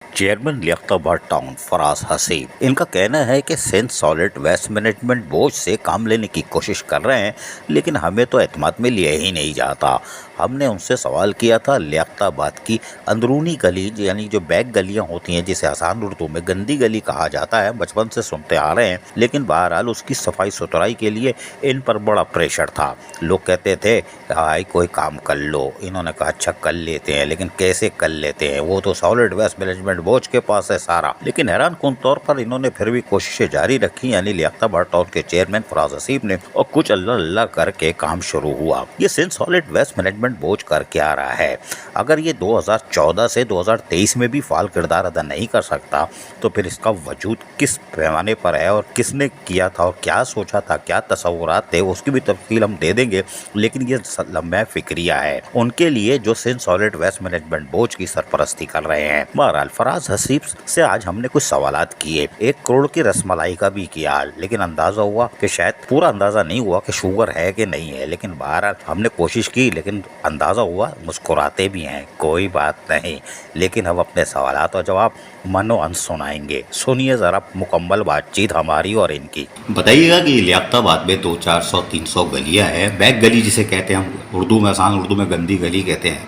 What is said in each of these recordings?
Chairman Liaquatabad town Faraz Haseeb, इनका कहना है कि Sindh solid waste management board से काम लेने की कोशिश कर रहे हैं, लेकिन हमें तो एतमाद में लिया ही नहीं जाता। हमने उनसे सवाल किया था लियाकताबाद की अंदरूनी गली यानी जो बैक गलियां होती हैं, जिसे आसान उर्दू में गंदी गली कहा जाता है, बचपन से सुनते आ रहे हैं, लेकिन बहरहाल उसकी सफाई सुथराई के लिए इन पर बड़ा प्रेशर था। लोग कहते थे भाई कोई काम कर लो, इन्होंने कहा अच्छा कर लेते हैं, लेकिन कैसे कर लेते हैं, वो तो सॉलिड वेस्ट मैनेजमेंट बोर्ड के पास है सारा। लेकिन हैरान कुन तौर पर इन्होंने फिर भी कोशिशें जारी रखी, यानी लियाकताबाद टाउन के चेयरमैन फराज हसीब ने, और कुछ अल्लाह अल्लाह करके काम शुरू हुआ। ये सिंध सॉलिड वेस्ट मैनेजमेंट बोझ करके आ रहा है। अगर ये 2014 से 2023 में भी फाल किरदार अदा नहीं कर सकता, तो फिर इसका वजूद किस पैमाने पर है और किसने किया था और क्या सोचा था, क्या तस्वुरात थे, उसकी भी तफसील हम दे देंगे। लेकिन ये लम्हा फिक्रिया है उनके लिए जो Sindh solid waste management board की सरपरस्ती कर रहे हैं। बहरहाल फराज हसीब से आज हमने कुछ सवालात किए, 1 करोड़ की रसमलाई का भी किया, लेकिन अंदाजा हुआ कि शायद पूरा अंदाजा नहीं हुआ कि शुगर है कि नहीं है। लेकिन बहरहाल हमने कोशिश की, लेकिन अंदाजा हुआ मुस्कुराते भी हैं, कोई बात नहीं। लेकिन हम अपने सवालात और जवाब मनो अंश सुनाएंगे। सुनिए जरा मुकम्मल बातचीत हमारी और इनकी। बताइएगा कि लियाकताबाद में 200-400-300 गलियां हैं, बैक गली जिसे कहते हैं हम उर्दू में, आसान उर्दू में गंदी गली कहते हैं,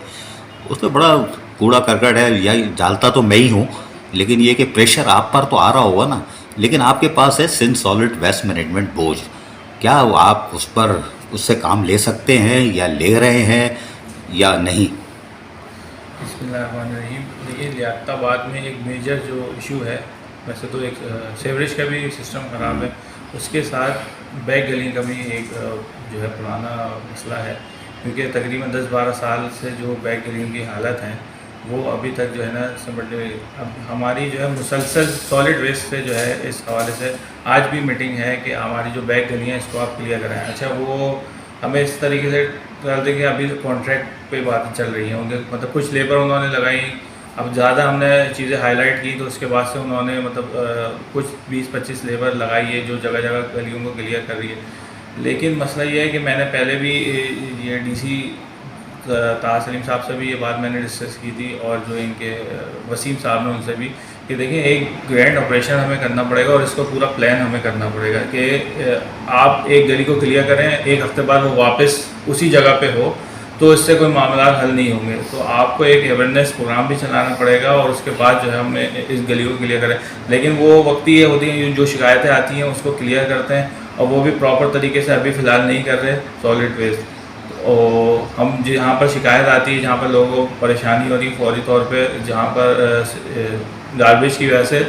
उसमें बड़ा कूड़ा करकट है। या डालता तो मैं ही हूँ, लेकिन ये कि प्रेशर आप पर तो आ रहा होगा ना। लेकिन आपके पास है Sindh solid waste management board, क्या आप उस पर उससे काम ले सकते हैं या ले रहे हैं या नहीं? बिस्मिल्लाहिर्रहमानिर्रहीम। देखिए, लियाकताबाद में एक मेजर जो इशू है, वैसे तो एक सेवरेज का भी सिस्टम ख़राब है, उसके साथ बैक गली का भी एक जो है पुराना मसला है, क्योंकि तकरीबन 10-12 साल से जो बैक गलियों की हालत है वो अभी तक जो है ना समझ लीजिए। अब हमारी जो है मुसलसल सॉलिड वेस्ट से जो है इस हवाले से आज भी मीटिंग है कि हमारी जो बैक गलियाँ इसको आप क्लियर कराएं। अच्छा, वो हमें इस तरीके से कर दें कि अभी कॉन्ट्रैक्ट पे बातें चल रही हैं उनके, मतलब कुछ लेबर उन्होंने लगाई। अब ज़्यादा हमने चीज़ें हाईलाइट की तो उसके बाद से उन्होंने मतलब कुछ 20-25 लेबर लगाई है जो जगह जगह गलियों को क्लियर कर रही है। लेकिन मसला ये है कि मैंने पहले भी ये डीसी ताहा सलीम साहब से भी ये बात मैंने डिस्कस की थी, और जो इनके वसीम साहब ने उनसे भी, कि देखिए एक ग्रैंड ऑपरेशन हमें करना पड़ेगा और इसको पूरा प्लान हमें करना पड़ेगा कि आप एक गली को क्लियर करें, एक हफ्ते बाद वो वापस उसी जगह पे हो, तो इससे कोई मामला हल नहीं होंगे। तो आपको एक अवेयरनेस प्रोग्राम भी चलाना पड़ेगा और उसके बाद जो है हमें इस गली को क्लियर करें। लेकिन वो वक्त ये होती हैं जो शिकायतें आती हैं उसको क्लियर करते हैं, और वो भी प्रॉपर तरीके से अभी फ़िलहाल नहीं कर रहे सॉलिड वेस्ट। और हम जहाँ पर शिकायत आती है, जहाँ पर लोगों को परेशानी होती है, फौरी तौर पे जहाँ पर गार्बेज की वजह से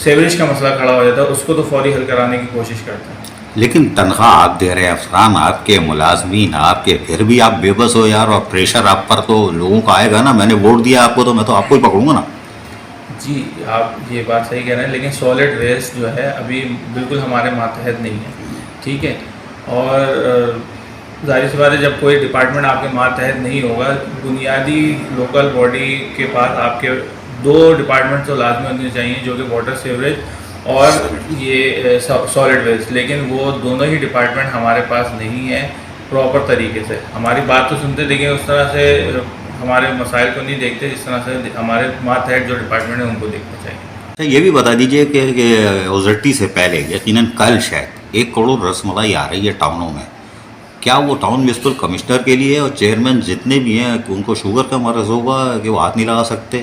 सेवरेज का मसला खड़ा हो जाता है, उसको तो फौरी हल कराने की कोशिश करते हैं। लेकिन तनख्वाह आप दे रहे हैं, अफसरान आपके, मुलाजमीन आपके, फिर भी आप बेबस हो यार, और प्रेशर आप पर तो लोगों का आएगा ना। मैंने वोट दिया आपको तो मैं तो आपको ही पकड़ूंगा ना। जी, आप ये बात सही कह रहे हैं, लेकिन सॉलिड वेस्ट जो है अभी बिल्कुल हमारे मातहत नहीं है, ठीक है। और जाहिर सी बात है, जब कोई डिपार्टमेंट आपके मातहत नहीं होगा, बुनियादी लोकल बॉडी के पास आपके 2 डिपार्टमेंट तो लाजमी होने चाहिए, जो कि वाटर सीवरेज और ये सॉलिड वेस्ट। लेकिन वो दोनों ही डिपार्टमेंट हमारे पास नहीं है प्रॉपर तरीके से। हमारी बात तो सुनते, लेकिन उस तरह से हमारे मसाइल को नहीं देखते जिस तरह से हमारे मातहत जो डिपार्टमेंट है उनको देखना चाहिए। अच्छा, ये भी बता दीजिए कि ओजटी से पहले यकीनन कल शायद 1 करोड़ रसमलाई आ रही है टाउनों में, क्या वो टाउन म्यूनसिपल कमिश्नर के लिए और चेयरमैन जितने भी हैं उनको शुगर का मरज होगा कि वो हाथ नहीं लगा सकते?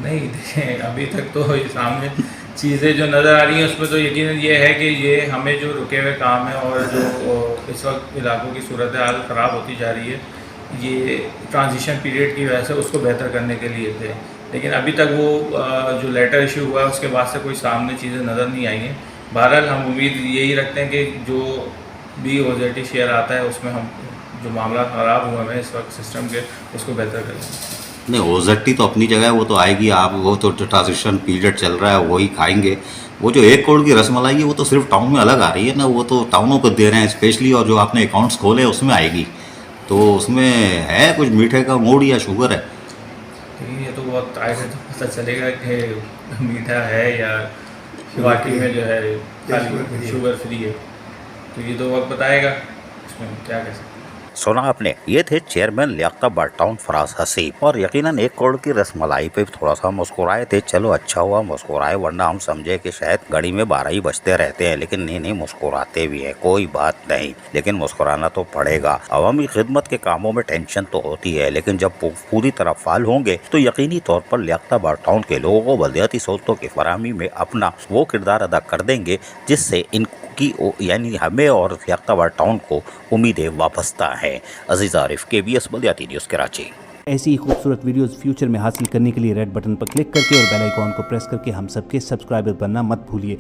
नहीं, देखें, अभी तक तो ये सामने चीज़ें जो नज़र आ रही हैं उसमें तो यकीनन ये है कि ये हमें जो रुके हुए काम है और जो इस वक्त इलाकों की सूरत हाल ख़राब होती जा रही है, ये ट्रांजिशन पीरियड की वजह से उसको बेहतर करने के लिए थे। लेकिन अभी तक वो जो लेटर इशू हुआ है उसके बाद से कोई सामने चीज़ें नज़र नहीं आई हैं। बहरहाल हम उम्मीद यही रखते हैं कि जो भी ओजेटी शेयर आता है उसमें हम जो मामला ख़राब हुए हैं इस वक्त सिस्टम के, उसको बेहतर करेंगे। नहीं, ओजटी तो अपनी जगह वो तो आएगी, आप वो तो ट्रांजिशन पीरियड चल रहा है वही खाएंगे। वो जो 1 करोड़ की रसमलाई है वो तो सिर्फ टाउन में अलग आ रही है ना, वो तो टाउनों को दे रहे हैं स्पेशली, और जो आपने अकाउंट्स खोले उसमें आएगी। तो उसमें है कुछ मीठे का मूड या शुगर है? लेकिन ये तो बहुत आए तो पता चलेगा कि मीठा है या वाकई में जो है खाली शुगर फ्री है, तो ये तो वक्त बताएगा, इसमें क्या कह सकते हैं। सुना आपने, ये थे चेयरमैन लियाकत बार टाउन फराज हसीब और यकीनन 1 करोड़ की रसमलाई पे थोड़ा सा मुस्कुराए थे। चलो अच्छा हुआ मुस्कुराए, वरना हम समझे कि शायद घड़ी में 12 ही बजते रहते हैं, लेकिन नहीं मुस्कुराते भी है। कोई बात नहीं, लेकिन मुस्कुराना तो पड़ेगा। अवामी खिदमत के कामों में टेंशन तो होती है, लेकिन जब पूरी तरह फाल होंगे तो यकीनी तौर पर लियाकत बार टाउन के लोगों को बलदियाती सहूलतों की फराहमी में अपना वो किरदार अदा कर देंगे जिससे इनकी यानी हमें और लियाकत बार टाउन को उम्मीदें वाबस्ता है। अजीज आरिफ, KBS बलदियाती न्यूज़, कराची। ऐसी ही खूबसूरत वीडियोस फ्यूचर में हासिल करने के लिए रेड बटन पर क्लिक करके और बेल आइकॉन को प्रेस करके हम सबके सब्सक्राइबर बनना मत भूलिए।